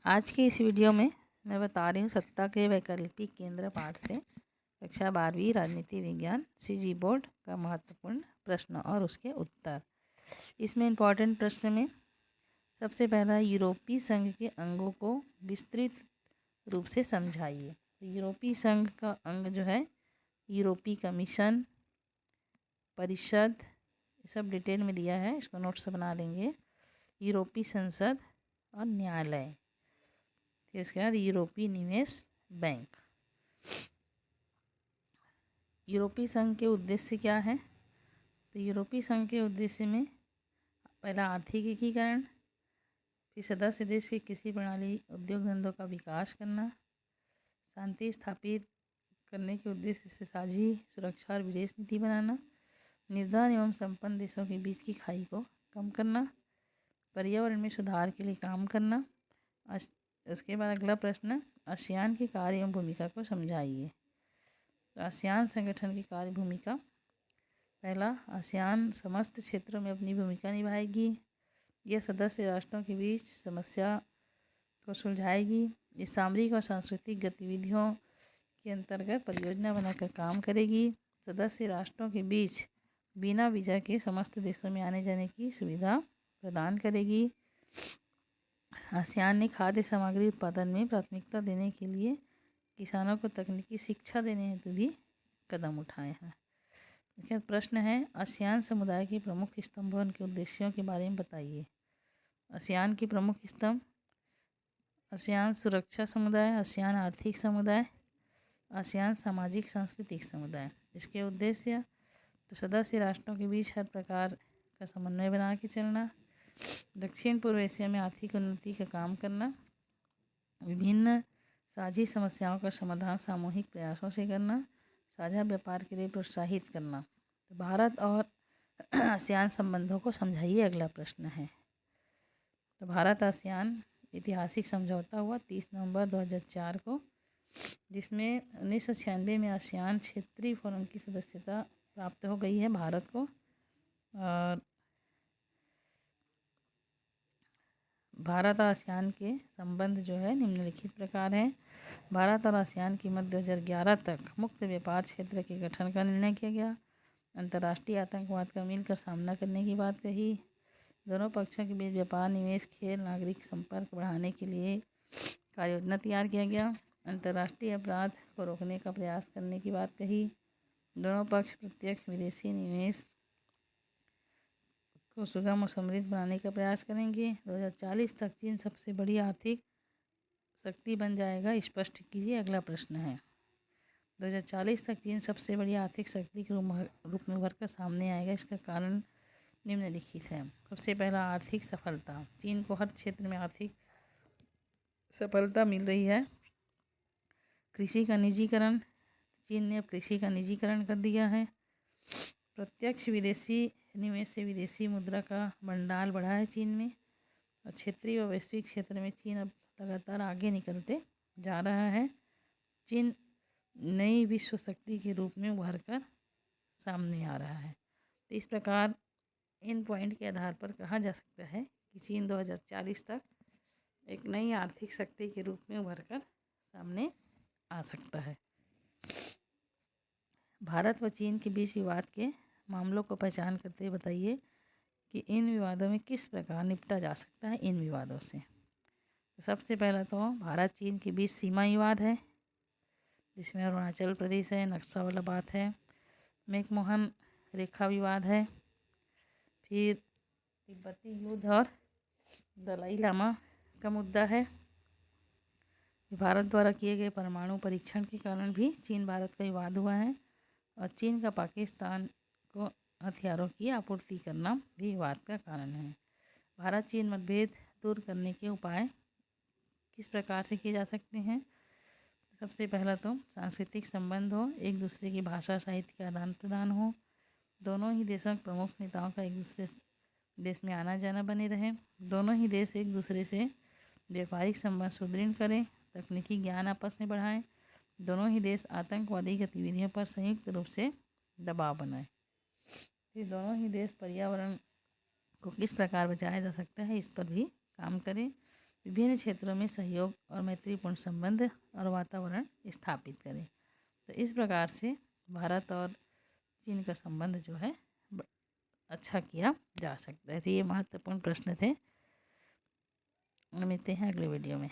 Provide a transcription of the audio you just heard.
आज की इस वीडियो में मैं बता रही हूँ सत्ता के वैकल्पिक केंद्र पाठ से कक्षा 12वीं राजनीति विज्ञान सीजी बोर्ड का महत्वपूर्ण प्रश्न और उसके उत्तर। इसमें इम्पॉर्टेंट प्रश्न में सबसे पहला यूरोपीय संघ के अंगों को विस्तृत रूप से समझाइए। तो यूरोपीय संघ का अंग जो है यूरोपीय कमीशन, परिषद, ये सब डिटेल में दिया है, इसको नोट्स बना लेंगे। यूरोपीय संसद और न्यायालय। फिर इसके बाद यूरोपीय निवेश बैंक। यूरोपीय संघ के उद्देश्य क्या है? तो यूरोपीय संघ के उद्देश्य में पहला आर्थिक एकीकरण, फिर सदस्य देश की कृषि प्रणाली, उद्योग धंधों का विकास करना, शांति स्थापित करने के उद्देश्य से साझी सुरक्षा और विदेश नीति बनाना, निर्धन एवं संपन्न देशों के बीच की खाई को कम करना, पर्यावरण में सुधार के लिए काम करना। उसके बाद अगला प्रश्न, आसियान की कार्य एवं भूमिका को समझाइए। तो आसियान संगठन की कार्य भूमिका, पहला, आसियान समस्त क्षेत्रों में अपनी भूमिका निभाएगी। यह सदस्य राष्ट्रों के बीच समस्या को सुलझाएगी। ये सामरिक और सांस्कृतिक गतिविधियों के अंतर्गत परियोजना बनाकर काम करेगी। सदस्य राष्ट्रों के बीच बिना वीज़ा के समस्त देशों में आने जाने की सुविधा प्रदान करेगी। आसियान ने खाद्य सामग्री उत्पादन में प्राथमिकता देने के लिए किसानों को तकनीकी शिक्षा देने हेतु भी कदम उठाए हैं। इसका प्रश्न है, आसियान समुदाय के प्रमुख स्तंभों और उनके उद्देश्यों के बारे में बताइए। आसियान के प्रमुख स्तंभ, आसियान सुरक्षा समुदाय, आसियान आर्थिक समुदाय, आसियान सामाजिक सांस्कृतिक समुदाय। इसके उद्देश्य, तो सदस्य राष्ट्रों के बीच हर प्रकार का समन्वय बना के चलना, दक्षिण पूर्व एशिया में आर्थिक उन्नति का काम करना, विभिन्न साझी समस्याओं का समाधान सामूहिक प्रयासों से करना, साझा व्यापार के लिए प्रोत्साहित करना। तो भारत और आसियान संबंधों को समझाइए, अगला प्रश्न है। तो भारत आसियान ऐतिहासिक समझौता हुआ 30 नवंबर 2004 को, जिसमें 1996 में आसियान क्षेत्रीय फोरम की सदस्यता प्राप्त हो गई है भारत को। और भारत और आसियान के संबंध जो है निम्नलिखित प्रकार हैं। भारत और आसियान की मध्य 2011 तक मुक्त व्यापार क्षेत्र के गठन का निर्णय किया गया। अंतर्राष्ट्रीय आतंकवाद का मिलकर सामना करने की बात कही। दोनों पक्षों के बीच व्यापार, निवेश, खेल, नागरिक संपर्क बढ़ाने के लिए कार्य योजना तैयार किया गया। अंतर्राष्ट्रीय अपराध को रोकने का प्रयास करने की बात कही। दोनों पक्ष प्रत्यक्ष विदेशी निवेश को सुगम और समृद्ध बनाने का प्रयास करेंगे। 2040 तक चीन सबसे बड़ी आर्थिक शक्ति बन जाएगा, स्पष्ट कीजिए, अगला प्रश्न है। 2040 तक चीन सबसे बड़ी आर्थिक शक्ति के रूप में उभर कर सामने आएगा। इसका कारण निम्नलिखित है। सबसे पहला, आर्थिक सफलता। चीन को हर क्षेत्र में आर्थिक सफलता मिल रही है। कृषि का निजीकरण, चीन ने अब कृषि का निजीकरण कर दिया है। प्रत्यक्ष विदेशी निवेश से विदेशी मुद्रा का भंडार बढ़ा है चीन में। और क्षेत्रीय व वैश्विक क्षेत्र में चीन अब लगातार आगे निकलते जा रहा है। चीन नई विश्व शक्ति के रूप में उभर कर सामने आ रहा है। तो इस प्रकार इन पॉइंट के आधार पर कहा जा सकता है कि चीन 2040 तक एक नई आर्थिक शक्ति के रूप में उभर कर सामने आ सकता है। भारत व चीन के बीच विवाद के मामलों को पहचान करते हुए बताइए कि इन विवादों में किस प्रकार निपटा जा सकता है। इन विवादों से सबसे पहला तो भारत चीन के बीच सीमा विवाद है, जिसमें अरुणाचल प्रदेश है, नक्शा वाला बात है, मैकमोहन रेखा विवाद है, फिर तिब्बती युद्ध और दलाई लामा का मुद्दा है। भारत द्वारा किए गए परमाणु परीक्षण के कारण भी चीन भारत का विवाद हुआ है। और चीन का पाकिस्तान को हथियारों की आपूर्ति करना भी विवाद का कारण है। भारत चीन मतभेद दूर करने के उपाय किस प्रकार से किए जा सकते हैं। सबसे पहला तो सांस्कृतिक संबंध हो, एक दूसरे की भाषा साहित्य का आदान प्रदान हो, दोनों ही देशों के प्रमुख नेताओं का एक दूसरे देश में आना जाना बने रहे, दोनों ही देश एक दूसरे से व्यापारिक संबंध सुदृढ़ करें, तकनीकी ज्ञान आपस में बढ़ाएं, दोनों ही देश आतंकवादी गतिविधियों पर संयुक्त रूप से दबाव बनाएं। फिर दोनों ही देश पर्यावरण को किस प्रकार बचाया जा सकता है, इस पर भी काम करें। विभिन्न क्षेत्रों में सहयोग और मैत्रीपूर्ण संबंध और वातावरण स्थापित करें। तो इस प्रकार से भारत और चीन का संबंध जो है अच्छा किया जा सकता है। तो ये महत्वपूर्ण प्रश्न थे। मिलते हैं अगले वीडियो में।